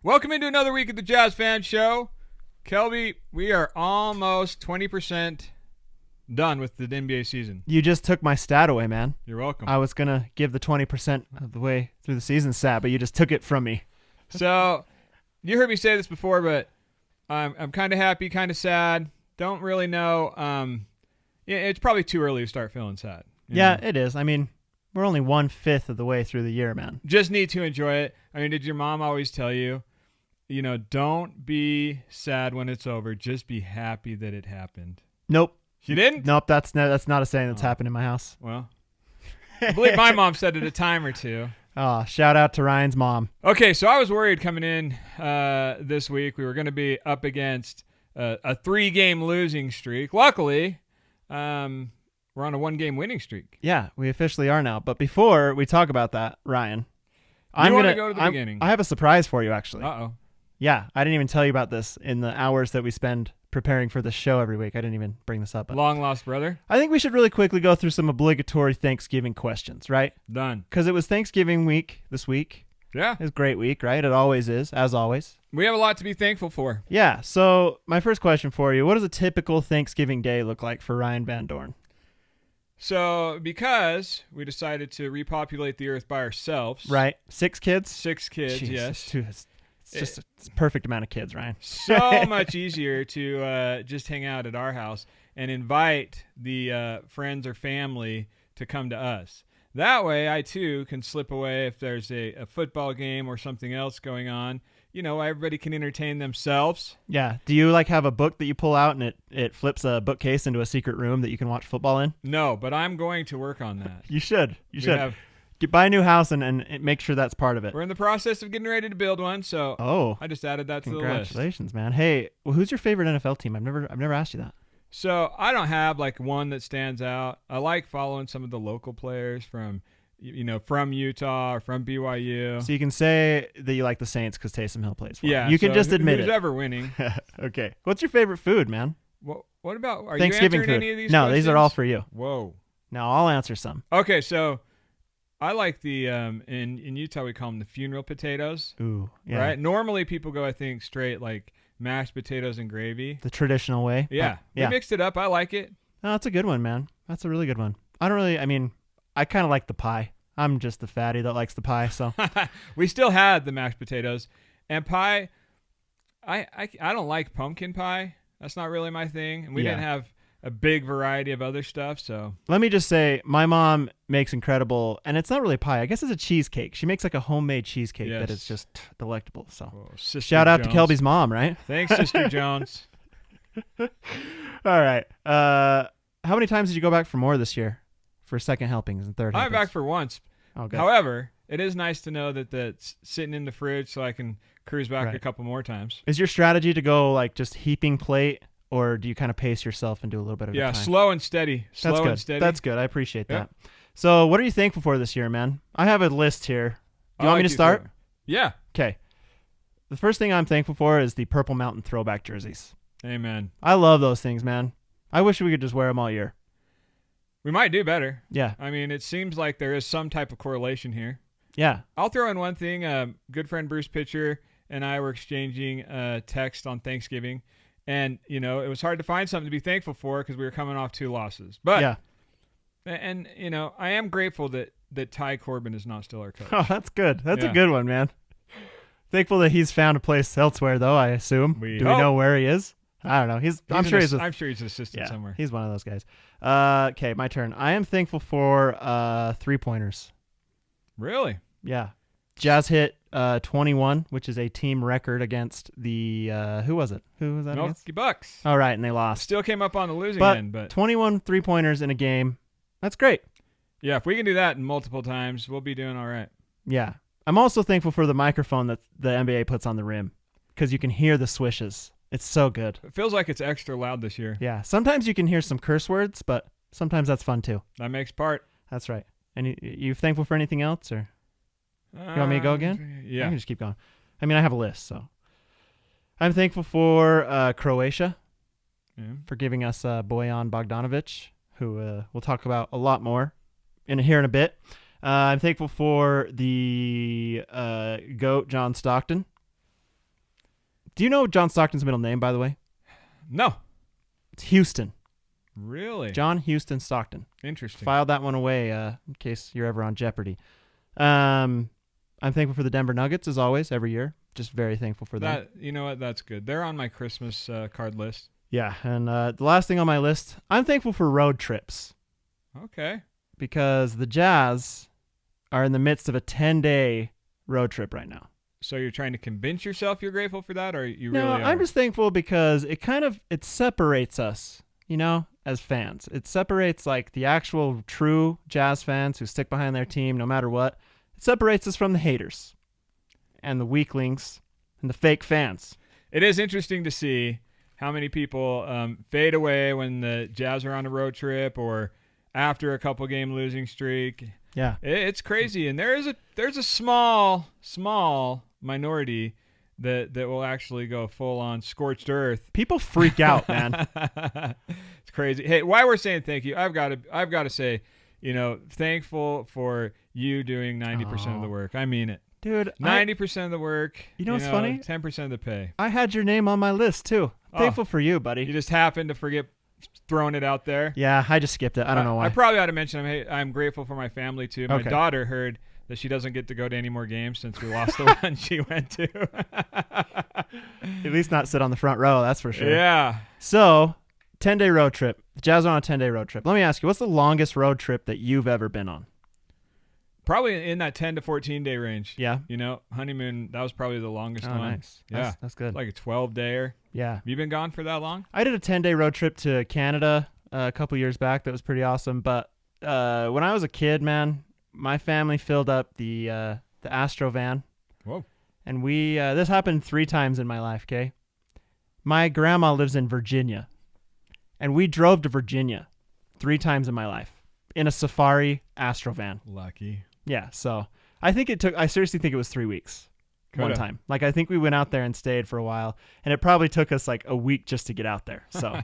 Welcome into another week of the Jazz Fan Show. Kelby, we are almost 20% done with the NBA season. You just took my stat away, man. You're welcome. I was going to give the 20% of the way through the season stat, but you just took it from me. So, you heard me say this before, but I'm kind of happy, kind of sad. Don't really know. It's probably too early to start feeling sad. Yeah, it is. I mean, we're only 1/5 of the way through the year, man. Just need to enjoy it. I mean, did your mom always tell you, don't be sad when it's over. Just be happy that it happened. Nope. She didn't? Nope, that's not a saying that's happened in my house. Well, I believe my mom said it a time or two. Oh, shout out to Ryan's mom. Okay, so I was worried coming in this week. We were going to be up against a 3-game losing streak. Luckily, we're on a 1-game winning streak. Yeah, we officially are now. But before we talk about that, Ryan, I'm going to go to the beginning. I have a surprise for you, actually. Uh-oh. Yeah, I didn't even tell you about this in the hours that we spend preparing for the show every week. I didn't even bring this up. Long lost brother? I think we should really quickly go through some obligatory Thanksgiving questions, right? Done. Because it was Thanksgiving week this week. Yeah. It was a great week, right? It always is, as always. We have a lot to be thankful for. Yeah, so my first question for you, what does a typical Thanksgiving day look like for Ryan Van Dorn? So, because we decided to repopulate the earth by ourselves. Right. 6 kids? 6 kids, Jeez, yes. It's just a perfect amount of kids, Ryan. So much easier to just hang out at our house and invite the friends or family to come to us. That way, I, too, can slip away if there's a football game or something else going on. Everybody can entertain themselves. Yeah. Do you have a book that you pull out and it flips a bookcase into a secret room that you can watch football in? No, but I'm going to work on that. You should. Buy a new house and make sure that's part of it. We're in the process of getting ready to build one, so I just added that to the list. Congratulations, man. Hey, who's your favorite NFL team? I've never asked you that. So I don't have one that stands out. I like following some of the local players from Utah or from BYU. So you can say that you like the Saints because Taysom Hill plays for them. Yeah, You can just admit who's it. ever winning. Okay. What's your favorite food, man? What about Thanksgiving you answering food? any of these No, questions? these are all for you. Whoa. Now I'll answer some. Okay, so I like the in Utah we call them the funeral potatoes. Ooh, yeah. Right? Normally people go, I think, straight mashed potatoes and gravy. The traditional way. Yeah. We mixed it up. I like it. No, that's a good one, man. That's a really good one. I kind of like the pie. I'm just the fatty that likes the pie, so. We still had the mashed potatoes. And pie, I don't like pumpkin pie. That's not really my thing. And we didn't have a big variety of other stuff, so. Let me just say, my mom makes incredible, and it's not really pie. I guess it's a cheesecake. She makes a homemade cheesecake that is just delectable. So, shout out to Kelby's mom, right? Thanks, Sister Jones. All right. How many times did you go back for more this year? For second helpings and third helpings? I'm back for once. Oh, good. However, it is nice to know that that's sitting in the fridge so I can cruise back a couple more times. Is your strategy to go just heaping plate, or do you kind of pace yourself and do a little bit of time? Slow and steady. That's good. I appreciate that. So what are you thankful for this year, man? I have a list here. Do you want me to start? Yeah. Okay. The first thing I'm thankful for is the Purple Mountain throwback jerseys. Amen. I love those things, man. I wish we could just wear them all year. We might do better. Yeah. I mean, it seems like there is some type of correlation here. Yeah. I'll throw in one thing. Good friend Bruce Pitcher and I were exchanging text on Thanksgiving. And, it was hard to find something to be thankful for because we were coming off 2 losses. But, yeah. And, I am grateful that Ty Corbin is not still our coach. Oh, that's good. That's a good one, man. Thankful that he's found a place elsewhere, though, I assume. Do we know where he is? I don't know. I'm sure he's an assistant somewhere. He's one of those guys. Okay, my turn. I am thankful for 3-pointers. Really? Yeah. Jazz hit 21, which is a team record against the who was it? Who was that Milwaukee against? Bucks. All right, and they lost. Still came up on the losing end, but 21 3-pointers in a game. That's great. Yeah, if we can do that multiple times, we'll be doing all right. Yeah. I'm also thankful for the microphone that the NBA puts on the rim because you can hear the swishes. It's so good. It feels like it's extra loud this year. Yeah. Sometimes you can hear some curse words, but sometimes that's fun too. That makes part. That's right. And you thankful for anything else, or you want me to go again? Yeah. I can just keep going. I mean, I have a list, so. I'm thankful for Croatia for giving us Bojan Bogdanovic, who we'll talk about a lot more here in a bit. I'm thankful for the GOAT, John Stockton. Do you know John Stockton's middle name, by the way? No. It's Houston. Really? John Houston Stockton. Interesting. Filed that one away in case you're ever on Jeopardy. I'm thankful for the Denver Nuggets, as always, every year. Just very thankful for them. You know what? That's good. They're on my Christmas card list. Yeah, and the last thing on my list, I'm thankful for road trips. Okay. Because the Jazz are in the midst of a 10-day road trip right now. So you're trying to convince yourself you're grateful for that, or you really are? No, I'm just thankful because it separates us, as fans. It separates like the actual true Jazz fans who stick behind their team no matter what. It separates us from the haters and the weaklings and the fake fans. It is interesting to see how many people fade away when the Jazz are on a road trip or after a couple game losing streak. Yeah, it's crazy, and there's a small minority that will actually go full on scorched earth. People freak out, man. It's crazy. Hey, while we're saying thank you, I've got to say, thankful for you doing 90% of the work. I mean it. Dude, 90% of the work. You know what's funny? 10% of the pay. I had your name on my list too. Thankful for you, buddy. You just happened to forget throwing it out there. Yeah, I just skipped it. I don't know why. I probably ought to mention I'm grateful for my family too. My daughter heard that she doesn't get to go to any more games since we lost the one she went to. At least not sit on the front row, that's for sure. Yeah. So, 10-day road trip. The Jazz are on a 10-day road trip. Let me ask you, what's the longest road trip that you've ever been on? Probably in that 10 to 14 day range. Yeah. Honeymoon, that was probably the longest one. Nice. Yeah. That's good. Like a 12-dayer. Yeah. Have you been gone for that long? I did a 10-day road trip to Canada a couple years back. That was pretty awesome. But when I was a kid, man, my family filled up the Astro van. Whoa. And we this happened 3 times in my life, okay? My grandma lives in Virginia. And we drove to Virginia 3 times in my life in a safari Astro van. Lucky. Yeah, so I seriously think it was 3 weeks. One time. Like, I think we went out there and stayed for a while, and it probably took us like a week just to get out there. So,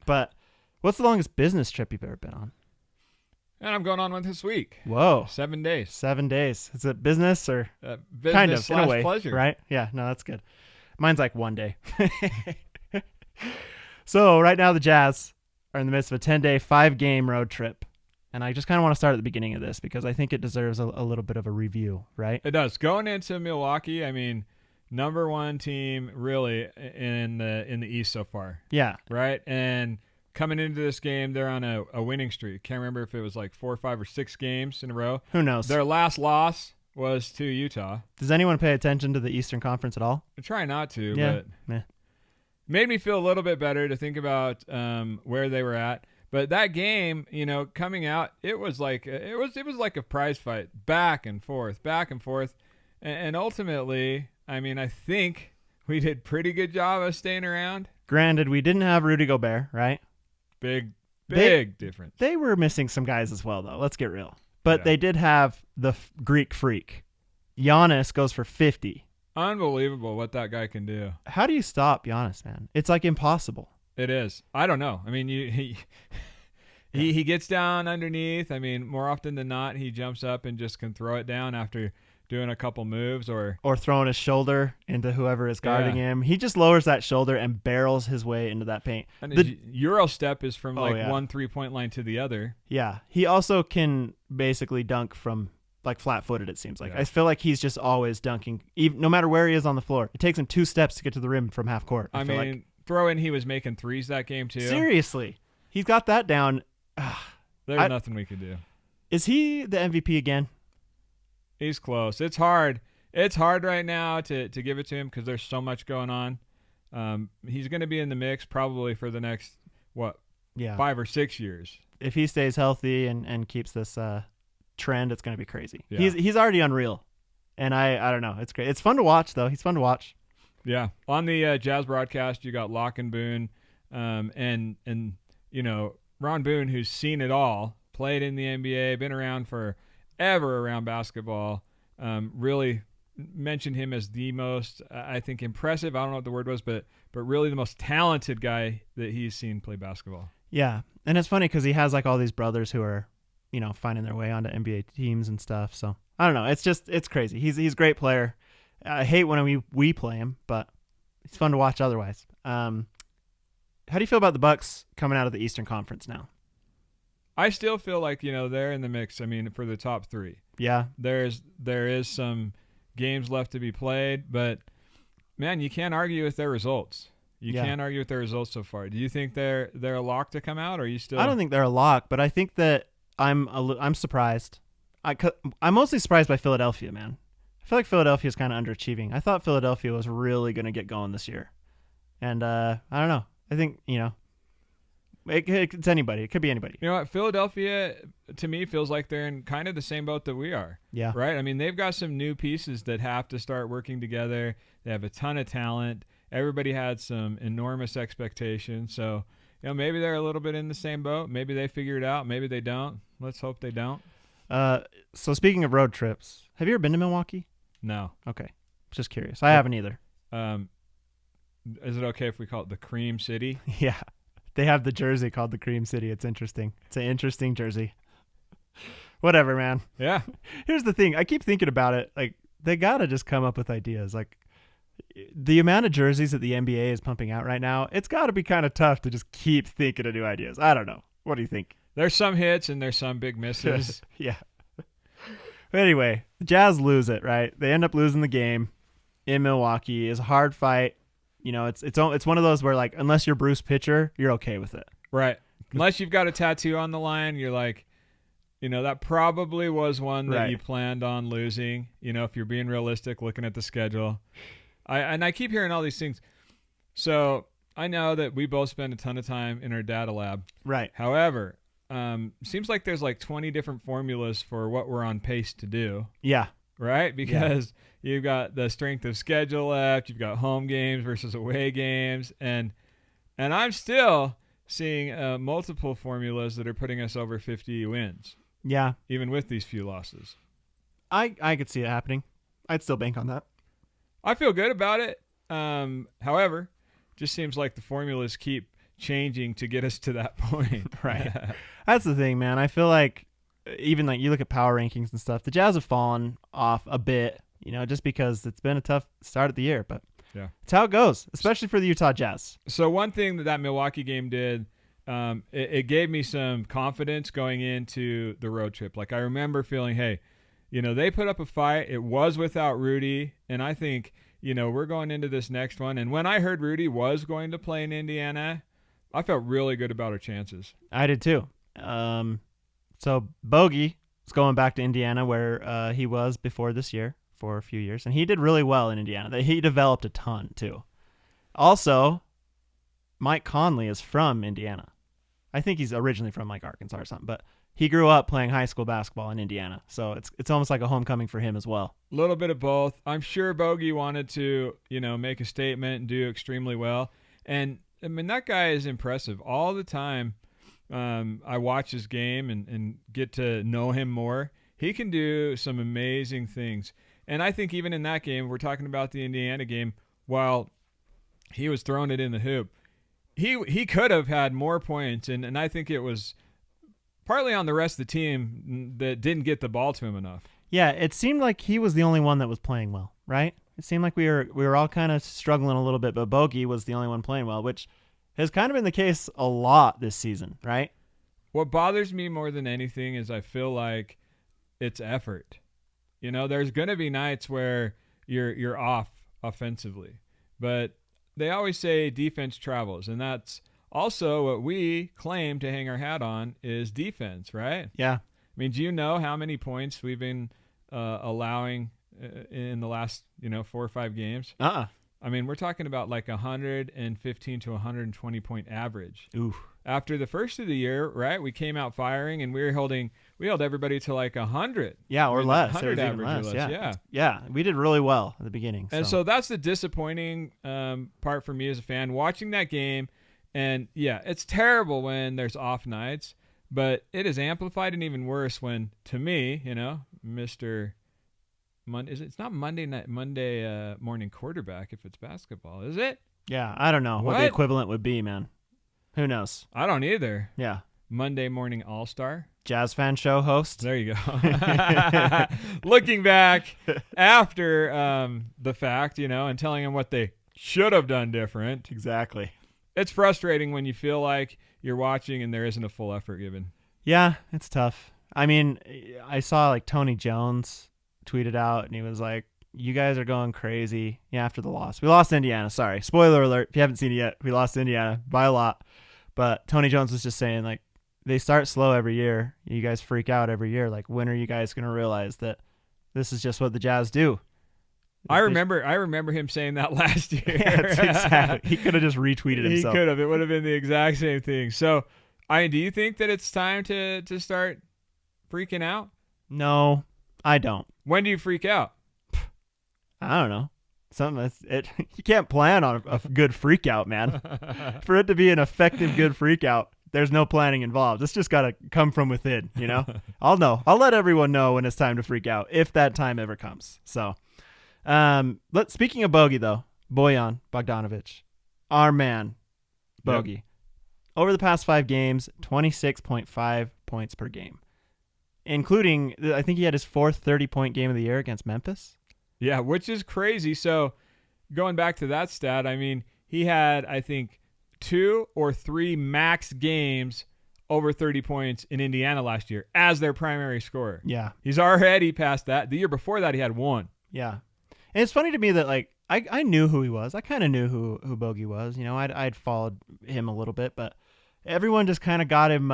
but what's the longest business trip you've ever been on? And I'm going on one this week. Whoa. 7 days. 7 days. Is it business or? Business kind of, in a way, pleasure. Right? Yeah, no, that's good. Mine's like 1 day. So right now the Jazz are in the midst of a 10-day, 5-game road trip. And I just kind of want to start at the beginning of this because I think it deserves a little bit of a review, right? It does. Going into Milwaukee, I mean, number 1 team really in the East so far. Yeah. Right? And coming into this game, they're on a winning streak. Can't remember if it was like 4 or 5 or 6 games in a row. Who knows? Their last loss was to Utah. Does anyone pay attention to the Eastern Conference at all? I try not to, yeah. But made me feel a little bit better to think about where they were at. But that game, coming out, it was like a prize fight, back and forth, and ultimately, I mean, I think we did pretty good job of staying around. Granted, we didn't have Rudy Gobert, right? Big difference. They were missing some guys as well, though. Let's get real. But They did have the Greek freak. Giannis goes for 50. Unbelievable what that guy can do. How do you stop Giannis, man? It's like impossible. It is. I don't know. I mean, he gets down underneath. I mean, more often than not, he jumps up and just can throw it down after doing a couple moves or throwing his shoulder into whoever is guarding him. He just lowers that shoulder and barrels his way into that paint. And the Euro step is from one 3-point line to the other. Yeah. He also can basically dunk from like flat-footed, it seems like. Yeah. I feel like he's just always dunking, no matter where he is on the floor. It takes him 2 steps to get to the rim from half court. I mean, throw in he was making threes that game too. Seriously. He's got that down. There's nothing we could do. Is he the MVP again? He's close. It's hard. It's hard right now to give it to him because there's so much going on. He's going to be in the mix probably for the next, 5 or 6 years. If he stays healthy and keeps this trend, it's going to be crazy. Yeah. He's already unreal. And I don't know. It's great. It's fun to watch, though. He's fun to watch. Yeah. On the Jazz broadcast, you got Locke and Boone and Ron Boone, who's seen it all, played in the NBA, been around forever around basketball, really mentioned him as the most, I think, impressive. I don't know what the word was, but really the most talented guy that he's seen play basketball. Yeah. And it's funny because he has like all these brothers who are, finding their way onto NBA teams and stuff. So I don't know. It's crazy. He's a great player. I hate when we play him, but he's fun to watch otherwise. How do you feel about the Bucks coming out of the Eastern Conference now? I still feel like, they're in the mix. I mean, for the top 3. Yeah. There is some games left to be played, but man, you can't argue with their results. You can't argue with their results so far. Do you think they're a lock to come out, or are you still? I don't think they're a lock, but I think that I'm surprised. I'm mostly surprised by Philadelphia, man. I feel like Philadelphia is kind of underachieving. I thought Philadelphia was really going to get going this year, and I don't know. I think it's anybody. It could be anybody. You know what? Philadelphia, to me, feels like they're in kind of the same boat that we are. Yeah. Right? I mean, they've got some new pieces that have to start working together. They have a ton of talent. Everybody had some enormous expectations. So, maybe they're a little bit in the same boat. Maybe they figure it out. Maybe they don't. Let's hope they don't. So speaking of road trips, have you ever been to Milwaukee? No. Okay. Just curious. I haven't either. Is it okay if we call it the Cream City? Yeah. They have the jersey called the Cream City. It's interesting. It's an interesting jersey. Whatever, man. Yeah. Here's the thing. I keep thinking about it. Like, they got to just come up with ideas. Like, the amount of jerseys that the NBA is pumping out right now, it's got to be kind of tough to just keep thinking of new ideas. I don't know. What do you think? There's some hits and there's some big misses. Yeah. But anyway, the Jazz lose it, right? They end up losing the game in Milwaukee. It's a hard fight. It's one of those where, like, unless you're Bruce Pitcher, you're okay with it. Right. Unless you've got a tattoo on the line, you're like, that probably was one that you planned on losing. If you're being realistic, looking at the schedule. I keep hearing all these things. So I know that we both spend a ton of time in our data lab. Right. However, seems like there's like 20 different formulas for what we're on pace to do. Yeah. Right? Because you've got the strength of schedule left, you've got home games versus away games, and I'm still seeing multiple formulas that are putting us over 50 wins. Yeah. Even with these few losses. I could see it happening. I'd still bank on that. I feel good about it. However, just seems like the formulas keep changing to get us to that point. Right. That's the thing, man. I feel like even like you look at power rankings and stuff, the Jazz have fallen off a bit, just because it's been a tough start of the year, but yeah, it's how it goes, especially for the Utah Jazz. So one thing that Milwaukee game did, it gave me some confidence going into the road trip. Like, I remember feeling, hey, they put up a fight. It was without Rudy, and I think, we're going into this next one. And when I heard Rudy was going to play in Indiana, I felt really good about our chances. I did too. So Bogey is going back to Indiana where he was before this year for a few years, and he did really well in Indiana. He developed a ton too. Also, Mike Conley is from Indiana. I think he's originally from like Arkansas or something, but he grew up playing high school basketball in Indiana, so it's almost like a homecoming for him as well. A little bit of both. I'm sure Bogey wanted to, make a statement and do extremely well, and I mean that guy is impressive all the time. I watch his game and get to know him more. He can do some amazing things. And I think even in that game, we're talking about the Indiana game, while he was throwing it in the hoop, he could have had more points. And I think it was partly on the rest of the team that didn't get the ball to him enough. Yeah, it seemed like he was the only one that was playing well, right? It seemed like we were all kind of struggling a little bit, but Bogey was the only one playing well, which has kind of been the case a lot this season, right? What bothers me more than anything is I feel like it's effort. There's going to be nights where you're off offensively, but they always say defense travels, and that's also what we claim to hang our hat on is defense, right? Yeah. I mean, do you know how many points we've been allowing in the last 4 or 5 games? I mean, we're talking about like 115 to 120 point average. Ooh. After the first of the year, right, we came out firing, and we held everybody to like 100. Yeah, or less. 100 average or less. Yeah, we did really well at the beginning. And so that's the disappointing part for me as a fan, watching that game. And yeah, it's terrible when there's off nights, but it is amplified and even worse when, to me, Mr. Monday, it's not Monday morning quarterback if it's basketball, is it? Yeah, I don't know what the equivalent would be, man. Who knows? I don't either. Yeah. Monday morning all-star. Jazz fan show host. There you go. Looking back after the fact, and telling them what they should have done different. Exactly. It's frustrating when you feel like you're watching and there isn't a full effort given. Yeah, it's tough. I mean, I saw like Tony Jones tweeted out and he was like, you guys are going crazy. Yeah, after the loss. We lost Indiana. Sorry. Spoiler alert. If you haven't seen it yet, we lost Indiana by a lot. But Tony Jones was just saying, like, they start slow every year. You guys freak out every year. Like, when are you guys going to realize that this is just what the Jazz do? I remember him saying that last year. Yeah, exactly. He could have just retweeted himself. He could have. It would have been the exact same thing. So, do you think that it's time to start freaking out? No, I don't. When do you freak out? I don't know. You can't plan on a good freak out, man. For it to be an effective good freak out, there's no planning involved. It's just got to come from within, you know? I'll know. I'll let everyone know when it's time to freak out, if that time ever comes. So, speaking of Bogey, though, Bojan Bogdanovic, our man, Bogey. Yep. Over the past 5 games, 26.5 points per game, including, I think he had his 4th 30-point game of the year against Memphis. Yeah, which is crazy. So going back to that stat, I mean, he had, I think, 2 or 3 max games over 30 points in Indiana last year as their primary scorer. Yeah. He's already past that. The year before that, he had 1. Yeah. And it's funny to me that, like, I knew who he was. I kind of knew who Bogey was. You know, I'd followed him a little bit, but everyone just kind of got him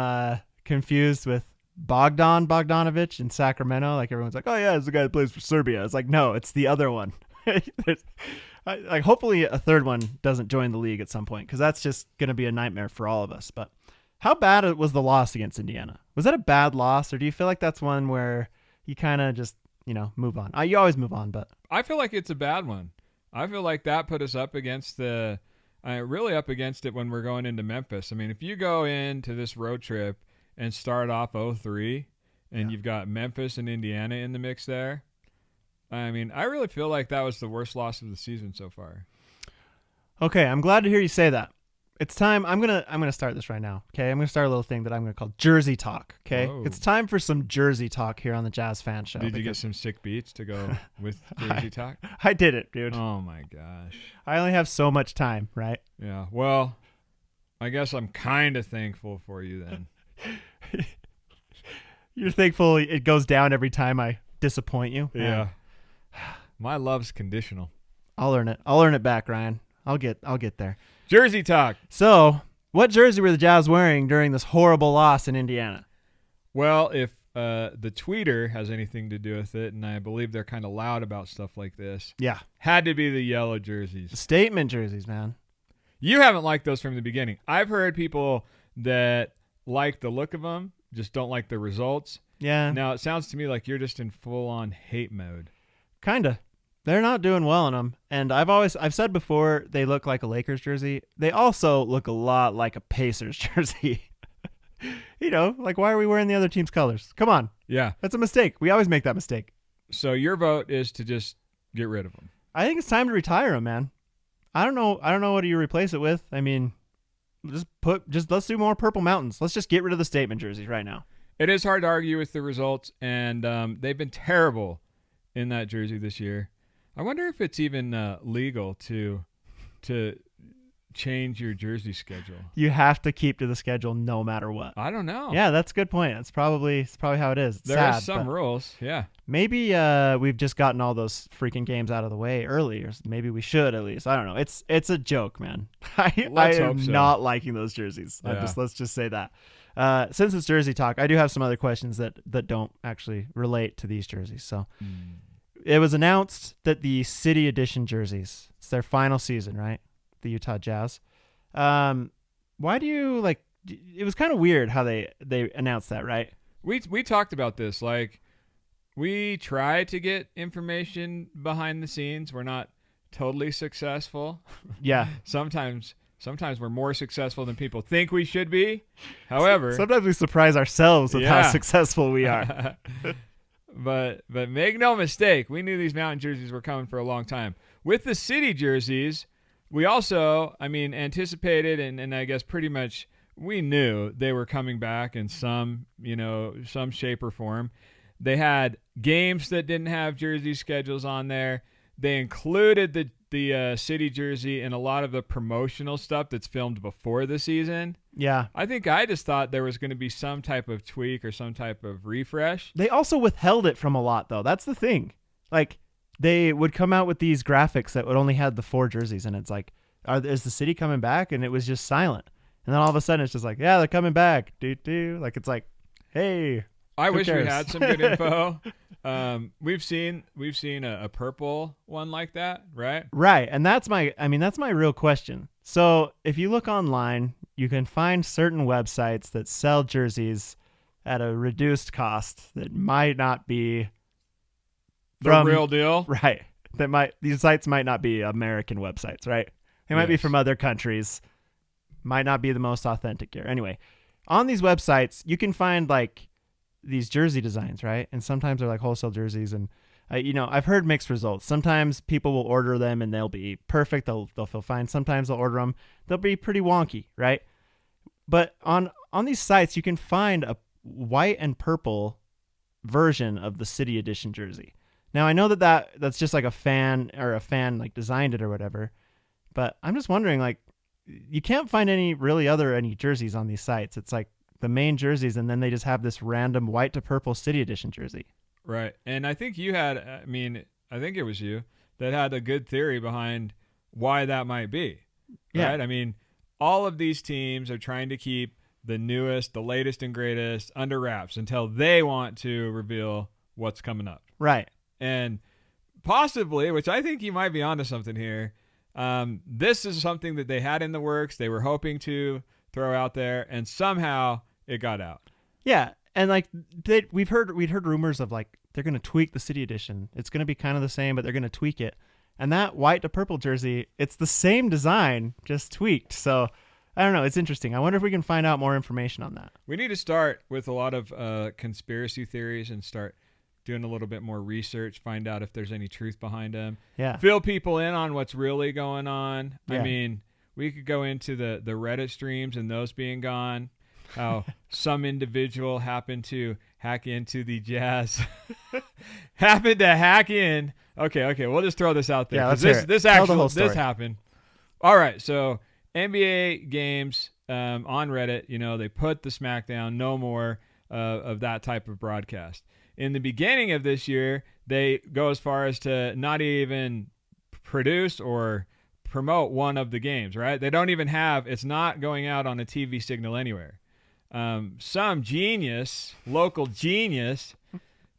confused with Bogdanovic in Sacramento. Like, everyone's like, oh yeah, it's the guy that plays for Serbia. It's like, no, it's the other one. Like, hopefully a third one doesn't join the league at some point, because that's just going to be a nightmare for all of us. But how bad was the loss against Indiana? Was that a bad loss, or do you feel like that's one where you kind of just, you know, move on? You always move on, but I feel like it's a bad one. I feel like that put us up against really up against it when we're going into Memphis. I mean, if you go into this road trip and start off 0-3, and you've got Memphis and Indiana in the mix there, I mean, I really feel like that was the worst loss of the season so far. Okay, I'm glad to hear you say that. It's time. I'm gonna start this right now. Okay, I'm gonna start a little thing that I'm gonna call Jersey Talk. Okay, Whoa. It's time for some Jersey Talk here on the Jazz Fan Show. Did you get some sick beats to go with Jersey Talk? I did it, dude. Oh my gosh. I only have so much time, right? Yeah. Well, I guess I'm kind of thankful for you then. You're thankful it goes down every time I disappoint you? Yeah. My love's conditional. I'll earn it. I'll earn it back, Ryan. I'll get there. Jersey Talk. So, what jersey were the Jazz wearing during this horrible loss in Indiana? Well, if the tweeter has anything to do with it, and I believe they're kind of loud about stuff like this. Yeah. Had to be the yellow jerseys. Statement jerseys, man. You haven't liked those from the beginning. I've heard people that like the look of them, just don't like the results. Yeah. Now, it sounds to me like you're just in full-on hate mode. Kinda. They're not doing well in them. And I've said before, they look like a Lakers jersey. They also look a lot like a Pacers jersey. You know, like, why are we wearing the other team's colors? Come on. Yeah. That's a mistake. We always make that mistake. So your vote is to just get rid of them. I think it's time to retire them, man. I don't know what do you replace it with. I mean, let's do more Purple Mountains. Let's just get rid of the statement jerseys right now. It is hard to argue with the results, and they've been terrible in that jersey this year. I wonder if it's even legal to change your jersey schedule. You have to keep to the schedule no matter what. I don't know. Yeah, that's a good point. It's probably how it is. It's there sad, is some rules, yeah. Maybe we've just gotten all those freaking games out of the way early, or maybe we should at least. I don't know. It's a joke, man. I am not liking those jerseys. Yeah. Let's just say that. Since it's Jersey Talk, I do have some other questions that don't actually relate to these jerseys. So it was announced that the City Edition jerseys, it's their final season, right? The Utah Jazz. Why do you like? It was kind of weird how they announced that, right? We talked about this. Like, we try to get information behind the scenes. We're not totally successful. Yeah. Sometimes we're more successful than people think we should be. However, sometimes we surprise ourselves with how successful we are. But make no mistake, we knew these Mountain jerseys were coming for a long time. With the City jerseys, we also, anticipated and I guess pretty much we knew they were coming back in some shape or form. They had games that didn't have jersey schedules on there. They included the city jersey and a lot of the promotional stuff that's filmed before the season. Yeah. I think I just thought there was going to be some type of tweak or some type of refresh. They also withheld it from a lot, though. That's the thing. Like, they would come out with these graphics that would only have the 4 jerseys, and it's like, is the city coming back? And it was just silent. And then all of a sudden, it's just like, yeah, they're coming back. Like, it's like, hey. I wish we had some good info. We've seen a purple one like that, right? Right, and that's my real question. So if you look online, you can find certain websites that sell jerseys at a reduced cost that might not be the real deal, right? These sites might not be American websites, right? They might be from other countries, might not be the most authentic gear. Anyway, on these websites, you can find like these jersey designs, right? And sometimes they're like wholesale jerseys, and I've heard mixed results. Sometimes people will order them and they'll be perfect. They'll feel fine. Sometimes they'll order them. They'll be pretty wonky, right? But on these sites, you can find a white and purple version of the City Edition jersey. Now, I know that's just like a fan like designed it or whatever, but I'm just wondering, like, you can't find any jerseys on these sites. It's like the main jerseys, and then they just have this random white to purple City Edition jersey. Right. And I think I think it was you that had a good theory behind why that might be. Yeah. Right? I mean, all of these teams are trying to keep the newest, the latest and greatest under wraps until they want to reveal what's coming up. Right. And possibly, which I think you might be onto something here, this is something that they had in the works. They were hoping to throw out there, and somehow it got out. Yeah. And like we'd heard rumors of like they're going to tweak the City Edition. It's going to be kind of the same, but they're going to tweak it. And that white to purple jersey, it's the same design, just tweaked. So I don't know. It's interesting. I wonder if we can find out more information on that. We need to start with a lot of conspiracy theories and start doing a little bit more research, find out if there's any truth behind them. Yeah. Fill people in on what's really going on. Yeah. I mean, we could go into the Reddit streams and those being gone. How some individual happened to hack into the Jazz. Happened to hack in. Okay. We'll just throw this out there. Yeah, let's hear it. This happened. All right. So NBA games on Reddit, they put the SmackDown, no more of that type of broadcast. In the beginning of this year, they go as far as to not even produce or promote one of the games, right? They don't even it's not going out on a TV signal anywhere. Some local genius,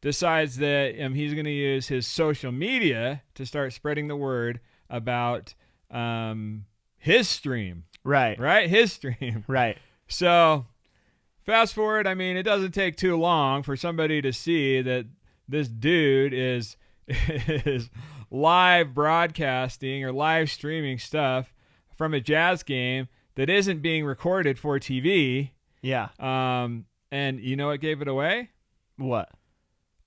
decides that he's going to use his social media to start spreading the word about his stream. Right. His stream. Right. So fast forward, it doesn't take too long for somebody to see that this dude is live broadcasting or live streaming stuff from a Jazz game that isn't being recorded for TV. Yeah. And you know what gave it away? What?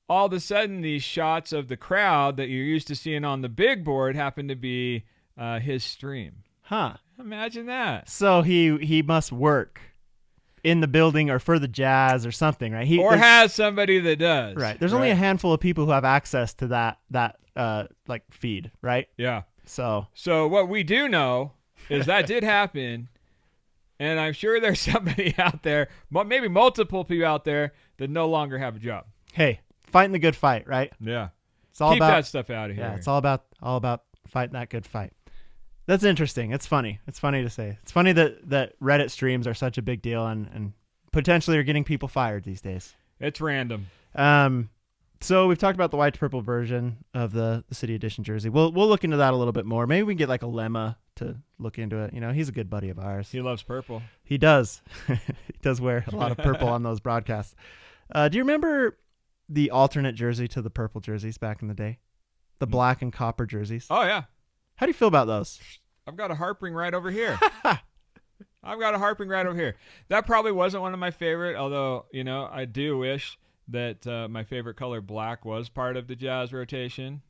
All of a sudden, these shots of the crowd that you're used to seeing on the big board happen to be his stream. Huh. Imagine that. So he must work in the building or for the Jazz or something, right? Has somebody that does. Right. There's only a handful of people who have access to that like feed, right? Yeah. So what we do know is that did happen. And I'm sure there's somebody out there, maybe multiple people out there that no longer have a job. Hey, fighting the good fight, right? Yeah. It's all Keep about that stuff out of here. Yeah, it's all about fighting that good fight. That's interesting. It's funny. It's funny to say. It's funny that Reddit streams are such a big deal and potentially are getting people fired these days. It's random. So we've talked about the white to purple version of the City Edition jersey. We'll look into that a little bit more. Maybe we can get like a Lemma to look into it. He's a good buddy of ours. He loves purple. He does. He does wear a lot of purple on those broadcasts. Do you remember the alternate jersey to the purple jerseys back in the day? The black and copper jerseys? Oh, yeah. How do you feel about those? I've got a harp ring right over here. That probably wasn't one of my favorite, although, I do wish that my favorite color, black, was part of the Jazz rotation.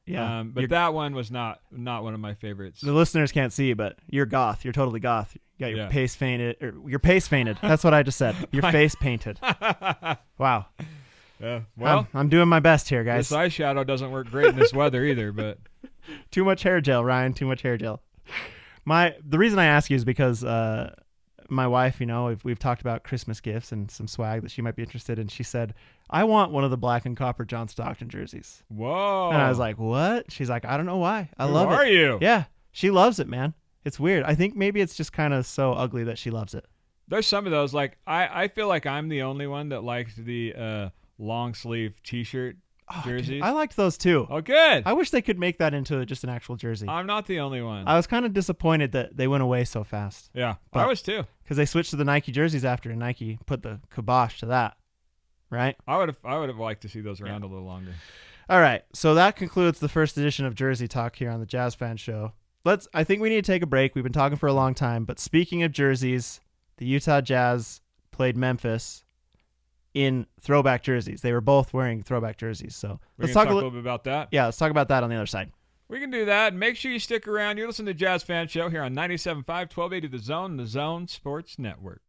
Yeah. But that one was not one of my favorites. The listeners can't see, but you're goth. You're totally goth. You got your face painted. Your face painted. That's what I just said. Your face painted. Wow. Yeah. Well, I'm doing my best here, guys. This eyeshadow doesn't work great in this weather either, but Too much hair gel, Ryan. Too much hair gel. The reason I ask you is because my wife, we've talked about Christmas gifts and some swag that she might be interested in. She said, I want one of the black and copper John Stockton jerseys. Whoa. And I was like, what? She's like, I don't know why. I love it. Who are you? Yeah. She loves it, man. It's weird. I think maybe it's just kind of so ugly that she loves it. There's some of those. Like, I feel like I'm the only one that liked the long sleeve T-shirt jerseys. Dude, I liked those too. Oh, good. I wish they could make that into just an actual jersey. I'm not the only one. I was kind of disappointed that they went away so fast. Yeah, I was too. Because they switched to the Nike jerseys after, and Nike put the kibosh to that. Right? I would have liked to see those around a little longer. All right, so that concludes the first edition of Jersey Talk here on the Jazz Fan Show. I think we need to take a break. We've been talking for a long time, but speaking of jerseys, the Utah Jazz played Memphis in throwback jerseys. They were both wearing throwback jerseys. So let's talk a little bit about that. Yeah, let's talk about that on the other side. We can do that. Make sure you stick around. You're listening to Jazz Fan Show here on 97.5, 1280 The Zone Sports Network.